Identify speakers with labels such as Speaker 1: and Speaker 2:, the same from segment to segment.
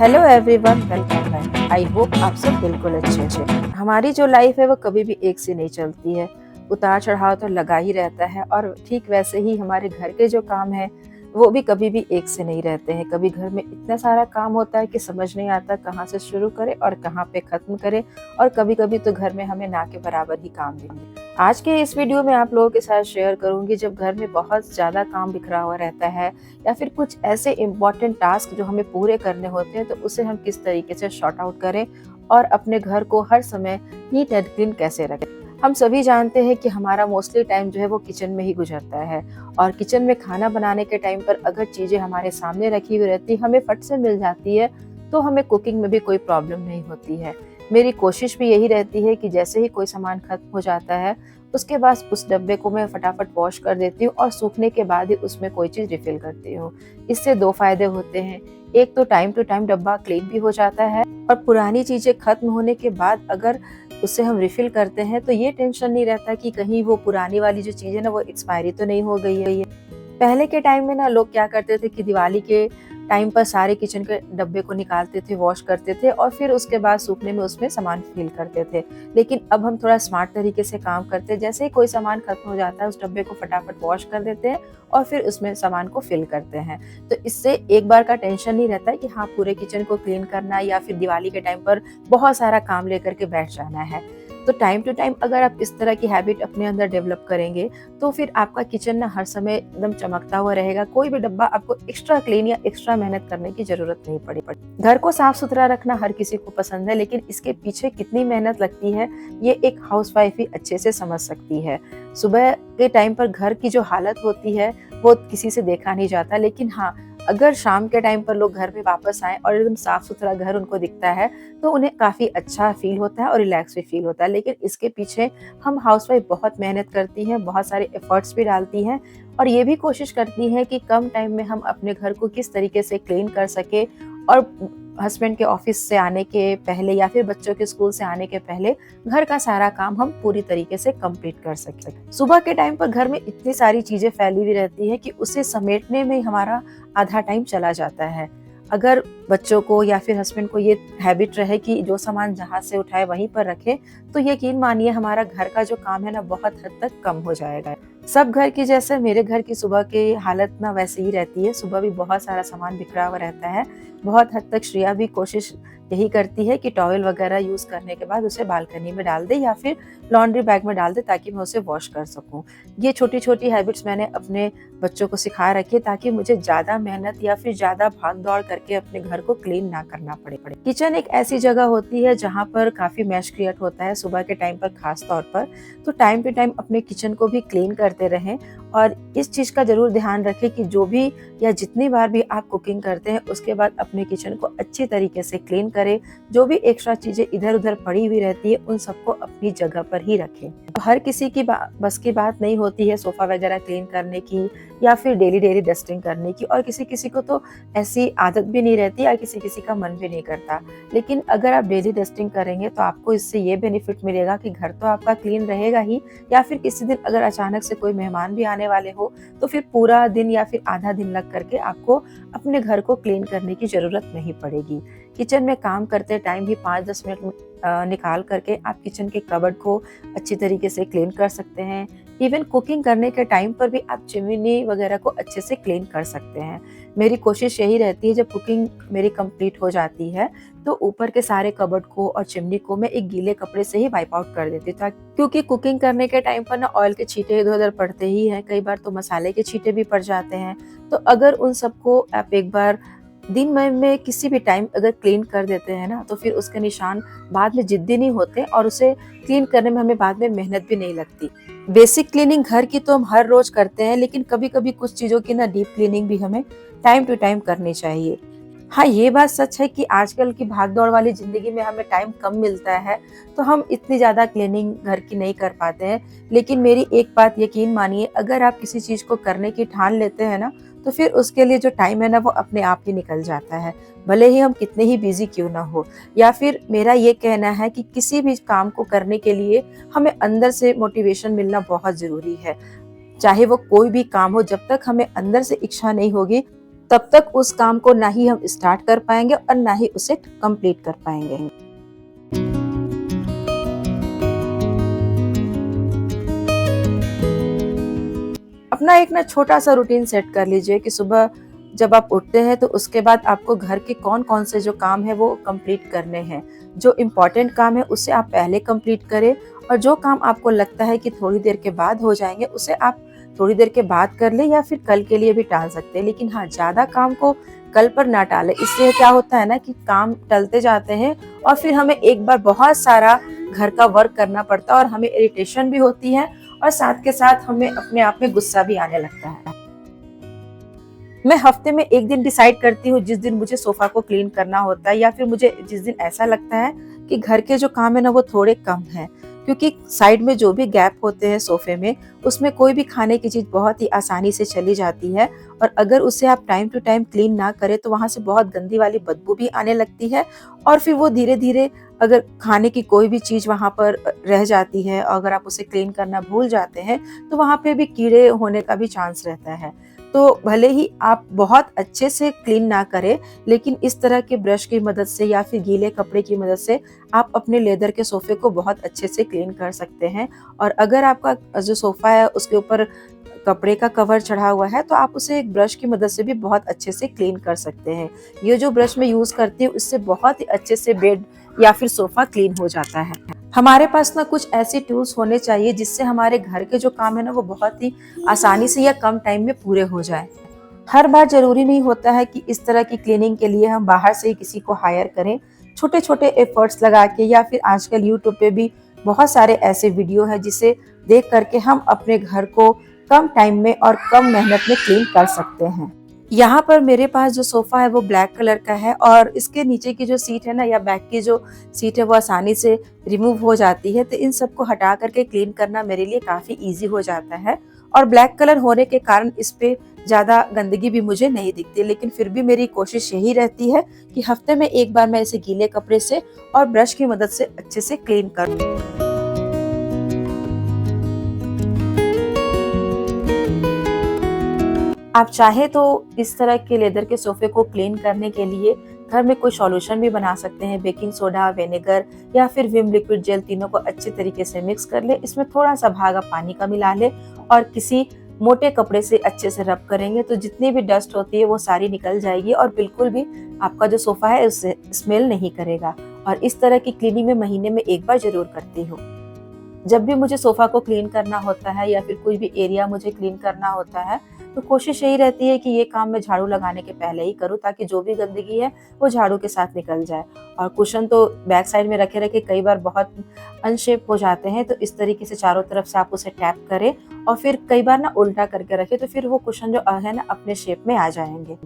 Speaker 1: Hello everyone, welcome back. I hope आप सब बिल्कुल अच्छे हैं। हमारी जो लाइफ है वो कभी भी एक सी नहीं चलती है। उतार चढ़ाव तो लगा ही रहता है और ठीक वैसे ही हमारे घर के जो काम है वो भी कभी भी एक से नहीं रहते हैं। कभी घर में इतना सारा काम होता है कि समझ नहीं आता कहाँ से शुरू करें और कहाँ पे खत्म करें, और कभी कभी तो घर में हमें ना के बराबर ही काम भी मिले। आज के इस वीडियो में आप लोगों के साथ शेयर करूंगी, जब घर में बहुत ज्यादा काम बिखरा हुआ रहता है या फिर कुछ ऐसे इम्पोर्टेंट टास्क जो हमें पूरे करने होते हैं, तो उसे हम किस तरीके से शॉर्ट आउट करें और अपने घर को हर समय नीट एंड क्लीन कैसे रखें। हम सभी जानते हैं कि हमारा मोस्टली टाइम जो है वो किचन में ही गुजरता है, और किचन में खाना बनाने के टाइम पर अगर चीजें हमारे सामने रखी हुई रहती, हमें फट से मिल जाती है, तो हमें कुकिंग में भी कोई प्रॉब्लम नहीं होती है। मेरी कोशिश भी यही रहती है कि जैसे ही कोई सामान खत्म हो जाता है, उसके बाद उस डब्बे को मैं फटाफट वॉश कर देती हूँ और सूखने के बाद ही उसमें कोई चीज रिफिल करती हूँ। इससे दो फायदे होते हैं। एक तो टाइम टू टाइम डब्बा क्लीन भी हो जाता है, और पुरानी चीजें खत्म होने के बाद अगर उसे हम रिफिल करते हैं तो ये टेंशन नहीं रहता कि कहीं वो पुरानी वाली जो चीज है ना वो एक्सपायरी तो नहीं हो गई है। पहले के टाइम में ना लोग क्या करते थे कि दिवाली के टाइम पर सारे किचन के डब्बे को निकालते थे, वॉश करते थे और फिर उसके बाद सूखने में उसमें सामान फिल करते थे। लेकिन अब हम थोड़ा स्मार्ट तरीके से काम करते हैं। जैसे ही कोई सामान खत्म हो जाता है, उस डब्बे को फटाफट वॉश कर देते हैं और फिर उसमें सामान को फिल करते हैं। तो इससे एक बार का टेंशन नहीं रहता है कि हाँ, पूरे किचन को क्लीन करना है या फिर दिवाली के टाइम पर बहुत सारा काम लेकर के बैठ जाना है। तो टाइम टू टाइम अगर आप इस तरह की हैबिट अपने अंदर डेवलप करेंगे, तो फिर आपका किचन ना हर समय एकदम चमकता हुआ रहेगा। कोई भी डब्बा आपको एक्स्ट्रा क्लीन या एक्स्ट्रा मेहनत करने की जरूरत नहीं पड़ी। घर को साफ सुथरा रखना हर किसी को पसंद है, लेकिन इसके पीछे कितनी मेहनत लगती है ये एक हाउसवाइफ ही अच्छे से समझ सकती है। सुबह के टाइम पर घर की जो हालत होती है वो किसी से देखा नहीं जाता, लेकिन हाँ, अगर शाम के टाइम पर लोग घर में वापस आए और एकदम साफ सुथरा घर उनको दिखता है, तो उन्हें काफी अच्छा फील होता है और रिलैक्स भी फील होता है। लेकिन इसके पीछे हम हाउसवाइफ बहुत मेहनत करती हैं, बहुत सारे एफर्ट्स भी डालती हैं, और ये भी कोशिश करती हैं कि कम टाइम में हम अपने घर को किस तरीके से क्लीन कर सके, और हस्बैंड के ऑफिस से आने के पहले या फिर बच्चों के स्कूल से आने के पहले घर का सारा काम हम पूरी तरीके से कंप्लीट कर सकते। सुबह के टाइम पर घर में इतनी सारी चीजें फैली हुई रहती है कि उसे समेटने में हमारा आधा टाइम चला जाता है। अगर बच्चों को या फिर हस्बैंड को ये हैबिट रहे कि जो सामान जहाँ से उठाए वहीं पर रखे, तो यकीन मानिए हमारा घर का जो काम है ना बहुत हद तक कम हो जाएगा। सब घर की जैसे मेरे घर की सुबह की हालत ना वैसे ही रहती है। सुबह भी बहुत सारा सामान बिखरा हुआ रहता है। बहुत हद तक श्रेया भी कोशिश यही करती है कि टॉवेल वगैरह यूज करने के बाद उसे बालकनी में डाल दे या फिर लॉन्ड्री बैग में डाल दे, ताकि मैं उसे वॉश कर सकूं। ये छोटी छोटी हैबिट्स मैंने अपने बच्चों को सिखा रखी है, ताकि मुझे ज्यादा मेहनत या फिर ज्यादा भाग दौड़ करके अपने घर को क्लीन ना करना पड़े। किचन एक ऐसी जगह होती है जहाँ पर काफी मैश क्रिएट होता है सुबह के टाइम पर खास तौर पर। तो टाइम टू टाइम अपने किचन को भी क्लीन करते रहें, और इस चीज का जरूर ध्यान रखें कि जो भी या जितनी बार भी आप कुकिंग करते हैं उसके बाद अपने किचन को अच्छी तरीके से क्लीन करें। जो भी एक्स्ट्रा चीजें इधर उधर पड़ी हुई रहती है उन सबको अपनी जगह पर ही रखें। हर किसी की बस की बात नहीं होती है सोफा वगैरह क्लीन करने की या फिर डेली डेली डस्टिंग करने की, और किसी किसी को तो ऐसी आदत भी नहीं रहती या किसी किसी का मन भी नहीं करता। लेकिन अगर आप डेली डस्टिंग करेंगे तो आपको इससे ये बेनिफिट मिलेगा कि घर तो आपका क्लीन रहेगा ही, या फिर किसी दिन अगर अचानक से कोई मेहमान भी आने वाले हो तो फिर पूरा दिन या फिर आधा दिन लग करके आपको अपने घर को क्लीन करने की जरूरत नहीं पड़ेगी। किचन में काम करते टाइम भी 5-10 मिनट निकाल करके आप किचन के कबर्ड को अच्छी तरीके से क्लीन कर सकते हैं। इवन कुकिंग करने के टाइम पर भी आप चिमनी वगैरह को अच्छे से क्लीन कर सकते हैं। मेरी कोशिश यही रहती है, जब कुकिंग मेरी कंप्लीट हो जाती है तो ऊपर के सारे कबर्ड को और चिमनी को मैं एक गीले कपड़े से ही वाइप आउट कर देती हूँ, क्योंकि कुकिंग करने के टाइम पर ना ऑयल के छींटे इधर उधर पड़ते ही हैं, कई बार तो मसाले के छींटे भी पड़ जाते हैं। तो अगर उन सबको आप एक बार दिन में किसी भी टाइम अगर क्लीन कर देते हैं ना, तो फिर उसके निशान बाद में जिद्दी नहीं होते और उसे क्लीन करने में हमें बाद में मेहनत भी नहीं लगती। बेसिक क्लीनिंग घर की तो हम हर रोज करते हैं, लेकिन कभी कभी कुछ चीजों की ना डीप क्लीनिंग भी हमें टाइम टू टाइम करनी चाहिए। हाँ, ये बात सच है कि आजकल की भागदौड़ वाली जिंदगी में हमें टाइम कम मिलता है, तो हम इतनी ज्यादा क्लीनिंग घर की नहीं कर पाते हैं। लेकिन मेरी एक बात यकीन मानिए, अगर आप किसी चीज को करने की ठान लेते हैं ना, तो फिर उसके लिए जो टाइम है ना वो अपने आप ही निकल जाता है, भले ही हम कितने ही बिजी क्यों ना हो। या फिर मेरा ये कहना है कि किसी भी काम को करने के लिए हमें अंदर से मोटिवेशन मिलना बहुत जरूरी है। चाहे वो कोई भी काम हो, जब तक हमें अंदर से इच्छा नहीं होगी तब तक उस काम को ना ही हम स्टार्ट कर पाएंगे और ना ही उसे कंप्लीट कर पाएंगे। अपना एक ना छोटा सा रूटीन सेट कर लीजिए कि सुबह जब आप उठते हैं तो उसके बाद आपको घर के कौन कौन से जो काम है वो कंप्लीट करने हैं। जो इम्पोर्टेंट काम है उसे आप पहले कंप्लीट करें और जो काम आपको लगता है कि थोड़ी देर के बाद हो जाएंगे उसे आप थोड़ी देर के बाद कर ले या फिर कल के लिए भी टाल सकते हैं। लेकिन हाँ, ज्यादा काम को कल पर ना टालें। इससे क्या होता है ना कि काम टलते जाते हैं और फिर हमें एक बार बहुत सारा घर का वर्क करना पड़ता है और हमें इरिटेशन भी होती है और साथ के साथ हमें अपने आप में गुस्सा भी आने लगता है। मैं हफ्ते में एक दिन डिसाइड करती हूँ जिस दिन मुझे सोफा को क्लीन करना होता है या फिर मुझे जिस दिन ऐसा लगता है कि घर के जो काम है ना वो थोड़े कम है, क्योंकि साइड में जो भी गैप होते हैं सोफे में उसमें कोई भी खाने की चीज बहुत ही आसानी से चली जाती है और अगर उसे आप टाइम टू टाइम क्लीन ना करें तो वहां से बहुत गंदी वाली बदबू भी आने लगती है और फिर वो धीरे धीरे अगर खाने की कोई भी चीज वहां पर रह जाती है और अगर आप उसे क्लीन करना भूल जाते हैं तो वहां पे भी कीड़े होने का भी चांस रहता है। तो भले ही आप बहुत अच्छे से क्लीन ना करें, लेकिन इस तरह के ब्रश की मदद से या फिर गीले कपड़े की मदद से आप अपने लेदर के सोफे को बहुत अच्छे से क्लीन कर सकते हैं। और अगर आपका जो सोफा है उसके ऊपर कपड़े का कवर चढ़ा हुआ है तो आप उसे एक ब्रश की मदद से भी बहुत अच्छे से क्लीन कर सकते हैं। ये जो ब्रश मैं यूज करती हूँ इससे बहुत ही अच्छे से बेड या फिर सोफा क्लीन हो जाता है। हमारे पास ना कुछ ऐसे टूल्स होने चाहिए जिससे हमारे घर के जो काम है ना वो बहुत ही आसानी से या कम टाइम में पूरे हो जाए। हर बार जरूरी नहीं होता है कि इस तरह की क्लीनिंग के लिए हम बाहर से ही किसी को हायर करें। छोटे छोटे एफर्ट्स लगा के या फिर आजकल यूट्यूब पे भी बहुत सारे ऐसे वीडियो है जिसे देख करके हम अपने घर को कम टाइम में और कम मेहनत में क्लीन कर सकते हैं। यहाँ पर मेरे पास जो सोफा है वो ब्लैक कलर का है और इसके नीचे की जो सीट है ना या बैक की जो सीट है वो आसानी से रिमूव हो जाती है, तो इन सबको हटा करके क्लीन करना मेरे लिए काफी इजी हो जाता है। और ब्लैक कलर होने के कारण इस पे ज्यादा गंदगी भी मुझे नहीं दिखती, लेकिन फिर भी मेरी कोशिश यही रहती है कि हफ्ते में एक बार मैं इसे गीले कपड़े से और ब्रश की मदद से अच्छे से क्लीन करूँ। आप चाहे तो इस तरह के लेदर के सोफे को क्लीन करने के लिए घर में कोई सॉल्यूशन भी बना सकते हैं। बेकिंग सोडा, विनेगर या फिर विम लिक्विड जेल, तीनों को अच्छे तरीके से मिक्स कर ले। इसमें थोड़ा सा भागा पानी का मिला ले और किसी मोटे कपड़े से अच्छे से रब करेंगे तो जितनी भी डस्ट होती है वो सारी निकल जाएगी और बिल्कुल भी आपका जो सोफा है उससे स्मेल नहीं करेगा। और इस तरह की क्लीनिंग में महीने में एक बार जरूर करती हूँ। जब भी मुझे सोफा को क्लीन करना होता है या फिर कोई भी एरिया मुझे क्लीन करना होता है तो कोशिश यही रहती है कि ये काम मैं झाड़ू लगाने के पहले ही करूँ ताकि जो भी गंदगी है वो झाड़ू के साथ निकल जाए। और कुशन तो बैक साइड में रखे रखे कई बार बहुत अनशेप हो जाते हैं, तो इस तरीके से चारों तरफ से आप उसे टैप करें और फिर कई बार ना उल्टा करके रखें तो फिर वो कुशन जो है ना अपने शेप में आ जाएंगे।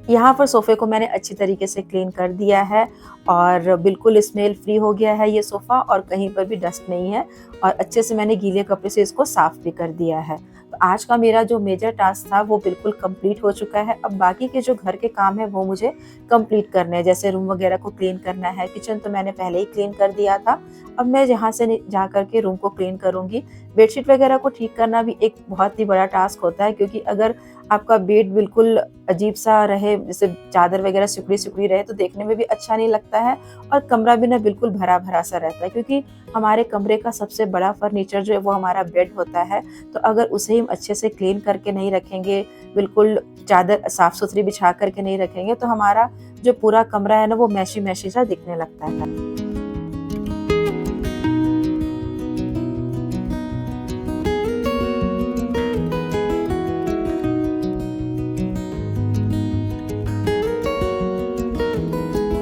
Speaker 1: यहाँ पर सोफे को मैंने अच्छी तरीके से क्लीन कर दिया है और बिल्कुल स्मेल फ्री हो गया है ये सोफा और कहीं पर भी डस्ट नहीं है और अच्छे से मैंने गीले कपड़े से इसको साफ भी कर दिया है। तो आज का मेरा जो मेजर टास्क था वो बिल्कुल कंप्लीट हो चुका है। अब बाकी के जो घर के काम है वो मुझे कंप्लीट करने हैं, जैसे रूम वगैरह को क्लीन करना है। किचन तो मैंने पहले ही क्लीन कर दिया था, अब मैं यहाँ से जा करके रूम को क्लीन करूंगी। बेडशीट वगैरह को ठीक करना भी एक बहुत ही बड़ा टास्क होता है, क्योंकि अगर आपका बेड बिल्कुल अजीब सा रहे, जैसे चादर वगैरह सिकुड़ी सिकुड़ी रहे, तो देखने में भी अच्छा नहीं लगता है और कमरा भी ना बिल्कुल भरा भरा सा रहता है। क्योंकि हमारे कमरे का सबसे बड़ा फर्नीचर जो है वो हमारा बेड होता है, तो अगर उसे हम अच्छे से क्लीन करके नहीं रखेंगे, बिल्कुल चादर साफ सुथरी बिछा करके नहीं रखेंगे, तो हमारा जो पूरा कमरा है ना वो मैशी मैशी सा दिखने लगता है।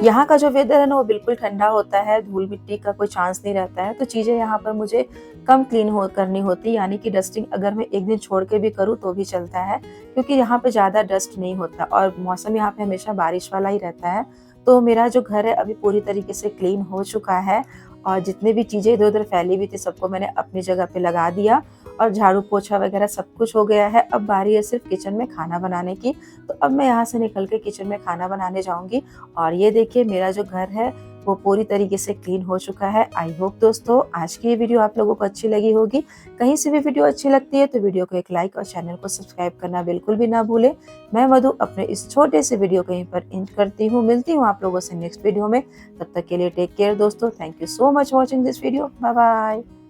Speaker 1: यहाँ का जो वेदर है ना वो बिल्कुल ठंडा होता है, धूल मिट्टी का कोई चांस नहीं रहता है, तो चीज़ें यहाँ पर मुझे कम क्लीन करनी होती है। यानी कि डस्टिंग अगर मैं एक दिन छोड़ के भी करूँ तो भी चलता है, क्योंकि यहाँ पे ज़्यादा डस्ट नहीं होता और मौसम यहाँ पे हमेशा बारिश वाला ही रहता है। तो मेरा जो घर है अभी पूरी तरीके से क्लीन हो चुका है और जितने भी चीज़ें इधर उधर फैली हुई थी सबको मैंने अपनी जगह पे लगा दिया और झाड़ू पोछा वगैरह सब कुछ हो गया है। अब बारी है सिर्फ किचन में खाना बनाने की, तो अब मैं यहाँ से निकल के किचन में खाना बनाने जाऊंगी। और ये देखिए मेरा जो घर है वो पूरी तरीके से क्लीन हो चुका है। आई होप दोस्तों आज की ये वीडियो आप लोगों को अच्छी लगी होगी। कहीं से भी वीडियो अच्छी लगती है तो वीडियो को एक लाइक और चैनल को सब्सक्राइब करना बिल्कुल भी ना भूलें। मैं मधु अपने इस छोटे से वीडियो को यहीं पर एंड करती हूँ। मिलती हूँ आप लोगों से नेक्स्ट वीडियो में। तब तक के लिए टेक केयर दोस्तों। Thank you so much watching this video. Bye bye.